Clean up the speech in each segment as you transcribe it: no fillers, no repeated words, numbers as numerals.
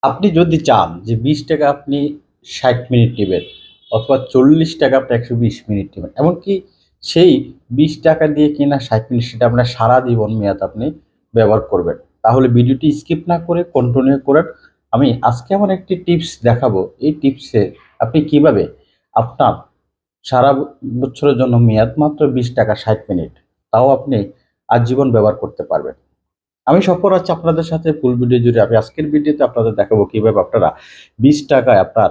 আপনি যদি চান যে ২০ টাকা আপনি ৬০ মিনিট নিবেন অথবা ৪০ টাকা আপনি ১২০ মিনিট নিবেন। এমনকি সেই ২০ টাকা দিয়ে কিনা ৬০ মিনিট সেটা আপনার সারা জীবন মেয়াদ আপনি ব্যবহার করবেন। তাহলে ভিডিওটি স্কিপ না করে কন্টিনিউ করেন। আমি আজকে এমন একটি টিপস দেখাবো। এই টিপসে আপনি কিভাবে আপনার সারা বছরের জন্য মেয়াদ মাত্র ২০ টাকা ৬০ মিনিট। তাও আপনি আজীবন ব্যবহার করতে পারবেন। আমি সফর আছি আপনাদের সাথে ফুল ভিডিও জুড়ে। আমি আজকের ভিডিওতে আপনাদের দেখাবো কিভাবে আপনারা ২০ টাকায় আপনার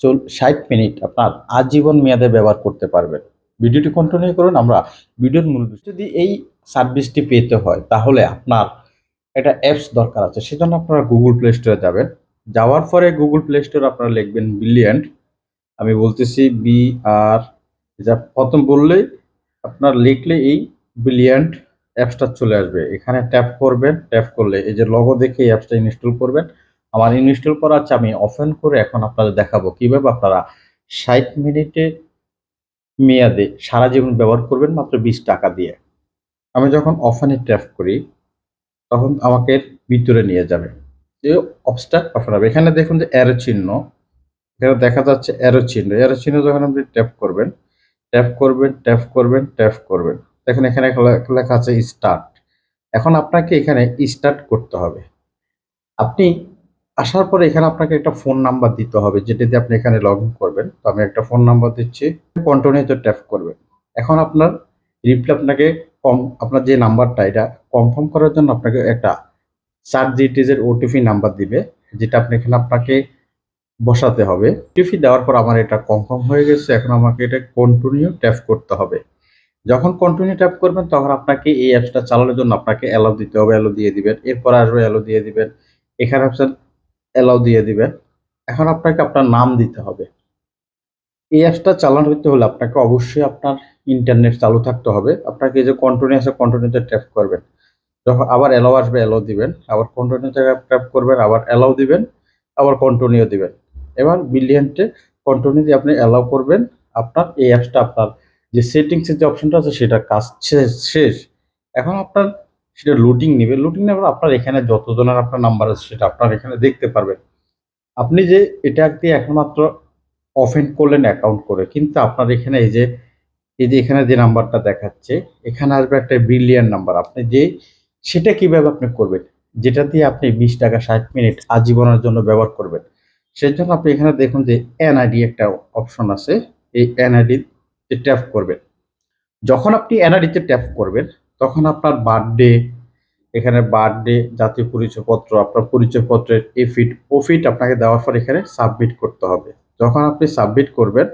৬০ মিনিট আপনার আজীবন মেয়াদে ব্যবহার করতে পারবেন। ভিডিওটি কন্টিনিউ করুন। আমরা ভিডিওর মূল বিষয় যদি এই সার্ভিসটি পেতে হয় তাহলে আপনার একটা অ্যাপস দরকার আছে। সেজন্য আপনারা গুগল প্লে স্টোরে যাবেন। যাওয়ার পরে গুগল প্লে স্টোরে আপনারা লিখবেন ব্রিলিয়ান্ট। আমি বলতেছি BR, যা প্রথম বললেই আপনার লিখলে এই ব্রিলিয়ান্ট অ্যাপসটা চলে আসবে। এখানে ট্যাপ করবেন, ট্যাপ করলে এই যে লোগো দেখে এই অ্যাপসটা ইনস্টল করবেন। আমার ইনস্টল করা আছে, আমি ওপেন করে এখন আপনাদের দেখাবো কিভাবে আপনারা ৬০ মিনিটে মেয়াদে সারা জীবন ব্যবহার করবেন মাত্র ২০ টাকা দিয়ে। আমি যখন ওপেনে ট্যাপ করি তখন আমাকে ভিতরে নিয়ে যাবে। এই অ্যাপসটা ওপেন হবে। এখানে দেখুন যে অ্যারো চিহ্ন, এখানে দেখা যাচ্ছে অ্যারো চিহ্ন। অ্যারো চিহ্ন যখন আপনি ট্যাপ করবেন, ট্যাপ করবেন, ট্যাপ করবেন, ট্যাপ করবেন। দেখেন এখানে লেখা আছে স্টার্ট। এখন আপনাকে এখানে স্টার্ট করতে হবে। আপনি আসার পরে এখানে আপনাকে একটা ফোন নাম্বার দিতে হবে যেটা দিয়ে আপনি এখানে লগ ইন করবেন। তো আমি একটা ফোন নাম্বার দিচ্ছি। কন্টিনিউতে ট্যাপ করবেন। এখন আপনার রিপ্লাই আপনাকে আপনার যে নাম্বারটা এটা কনফার্ম করার জন্য আপনাকে একটা ৪ ডিজিটের ওটিপি নাম্বার দিবে, যেটা আপনি এখানে আপনাকে বসাতে হবে। ওটিপি দেওয়ার পর আমার এটা কনফার্ম হয়ে গেছে। এখন আমাকে এটা কন্টিনিউ ট্যাপ করতে হবে। যখন কন্টিনিউ ট্যাপ করবেন তখন আপনাকে এই অ্যাপসটা চালানোর জন্য আপনাকে অ্যালাউ দিতে হবে। অ্যালাউ দিয়ে দিবেন। এরপর আসবে অ্যালাউ দিয়ে দিবেন। এখানে অপশন অ্যালাউ দিয়ে দিবেন। এখন আপনাকে আপনার নাম দিতে হবে। এই অ্যাপসটা চালানো হতে হলে আপনাকে অবশ্যই আপনার ইন্টারনেট চালু থাকতে হবে। আপনাকে এই যে কন্টিনিউ আছে কন্টিনিউতে ট্যাপ করবেন। যখন আবার অ্যালাউ আসবে অ্যালাউ দিবেন। আবার কন্টিনিউতে ট্যাপ করবেন, আবার অ্যালাউ দিবেন, আবার কন্টিনিউ দিবেন। এবার ব্রিলিয়ান্টে কন্টিনিউ দিয়ে আপনি অ্যালাউ করবেন। আপনার এই অ্যাপসটা আপনার যে সেটিংসের যে অপশনটা আছে সেটার কাজ শেষ। এখন আপনার সেটা লুডিং নিবে। লুডিং নেওয়ার পর আপনার এখানে যতজনের আপনার নাম্বার আছে সেটা আপনার এখানে দেখতে পারবেন। আপনি যে এটা দিয়ে একমাত্র ওপেন করলেন অ্যাকাউন্ট করে, কিন্তু আপনার এখানে এই যে এখানে যে নাম্বারটা দেখাচ্ছে এখানে আসবে একটা ব্রিলিয়ান্ট নাম্বার। আপনি যে সেটা কিভাবে আপনি করবেন, যেটা দিয়ে আপনি ২০ টাকা ৬০ মিনিট আজীবনের জন্য ব্যবহার করবেন। সেজন্য আপনি এখানে দেখুন যে এনআইডি একটা অপশন আছে। এই এনআইডি তে ট্যাপ করবেন। যখন আপনি এনআইডিতে ট্যাপ করবেন তখন আপনার বার্থডে, এখানে বার্থডে, জাতীয় পরিচয়পত্র, আপনার পরিচয়পত্রের এফিট ওফিট আপনাকে দেওয়ার পর এখানে সাবমিট করতে হবে। যখন আপনি সাবমিট করবেন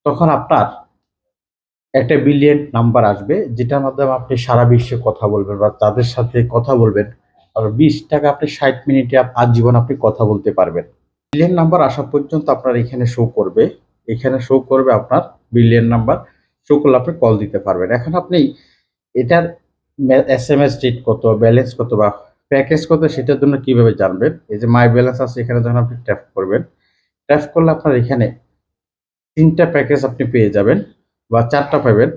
তখন আপনার একটা ব্রিলিয়ান্ট নাম্বার আসবে যেটার মাধ্যমে আপনি সারা বিশ্বে কথা বলবেন বা তাদের সাথে কথা বলবেন। আর ২০ টাকা আপনি ৬০ মিনিটে আজীবন আপনি কথা বলতে পারবেন। ব্রিলিয়ান্ট নাম্বার আসা পর্যন্ত আপনার এখানে শো করবে। এখানে শো করবে আপনার ব্রিলিয়ান্ট নাম্বার। শো করলে আপনি কল দিতে পারবেন। এখন আপনি এটার এসএমএস রেট কত, ব্যালেন্স কত বা প্যাকেজ কত সেটার জন্য কিভাবে জানবেন? এই যে মাই ব্যালেন্স আছে এখানে যখন আপনি ট্যাপ করবেন, ট্যাপ করলে আপনার এখানে ৩ টা প্যাকেজ আপনি পেয়ে যাবেন বা ৪ টা পাবেন।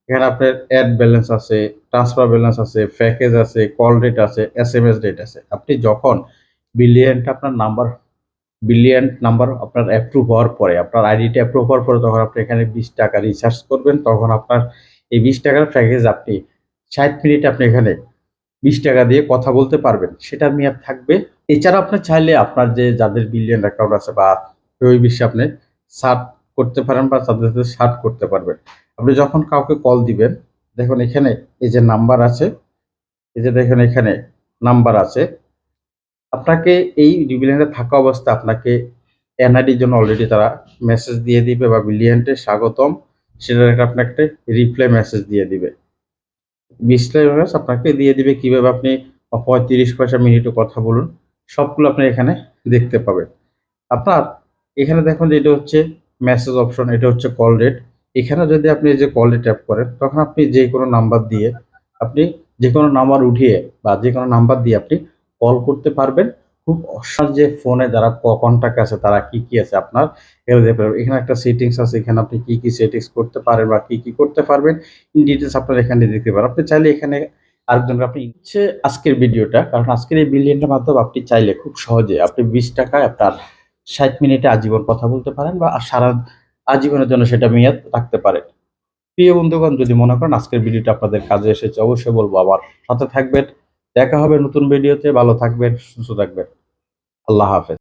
এখানে আপনার এড ব্যালেন্স আছে, ট্রান্সফার ব্যালেন্স আছে, প্যাকেজ আছে, কল রেট আছে, এসএমএস রেট আছে। আপনি যখন ব্রিলিয়ান্ট নাম্বার আপনার অ্যাপ্রুভ হওয়ার পরে, আপনার আইডিটা অ্যাপ্রুভ হওয়ার পরে তখন আপনি এখানে ২০ টাকা রিচার্জ করবেন। তখন আপনার এই ২০ টাকার প্যাকেজ আপনি ৬০ মিনিট আপনি এখানে ২০ টাকা দিয়ে কথা বলতে পারবেন। সেটার মেয়াদ থাকবে। এছাড়া আপনি চাইলে আপনার যে যাদের বিলিয়ন অ্যাকাউন্ট আছে বা ওই বিশ্বে আপনি সার্চ করতে পারেন বা তাদের সাথে সার্চ করতে পারবেন। আপনি যখন কাউকে কল দিবেন, দেখুন এখানে এই যে নাম্বার আছে, এই যে দেখেন এখানে নাম্বার আছে। আপনাকে এই বিলিয়নে থাকা অবস্থায় আপনাকে এনআইডির জন্য অলরেডি তারা মেসেজ দিয়ে দিবে বা বিলিয়ন্টে স্বাগতম, সেটার একটা আপনাকে রিপ্লাই মেসেজ দিয়ে দিবে। ২০ টা মেসেজ আপনাকে দিয়ে দিবে কিভাবে আপনি ৩৫ পয়সা মিনিটে কথা বলুন। সবগুলো আপনি এখানে দেখতে পাবেন। আপনার এখানে দেখুন যে এটা হচ্ছে মেসেজ অপশন, এটা হচ্ছে কল রেট। এখানে যদি আপনি এই যে কলে ট্যাপ করেন তখন আপনি যেকোনো নাম্বার দিয়ে আপনি যেকোনো নাম্বার উঠিয়ে বা যেকোনো নাম্বার দিয়ে আপনি কল করতে পারবেন। খুব যে ফোনে যারা কনট্যাক্ট আছে তারা কি আছে আপনার এগুলো দেখতে পারবেন। এখানে একটা সেটিংস আছে, এখানে আপনি কি সেটিংস করতে পারেন বা কি করতে পারবেন ইন ডিটেইলস আপনারা এখানে দেখতে পারেন। আপনি চাইলে এখানে আরেকজনকে আপনি হচ্ছে আজকের ভিডিওটা, কারণ আজকের এই বিলিয়নটার মাধ্যমে আপনি চাইলে খুব সহজে আপনি 20 টাকায় আপনার 60 মিনিটে আজীবন কথা বলতে পারেন বা সারা আজীবনের জন্য সেটা মেয়াদ রাখতে পারেন। প্রিয় বন্ধুগণ, যদি মনে করেন আজকের ভিডিওটা আপনাদের কাজে এসেছে, অবশ্যই বলবো আমার সাথে থাকবেন। দেখা হবে নতুন ভিডিওতে। ভালো থাকবেন, সুস্থ থাকবেন। আল্লাহ হাফেজ।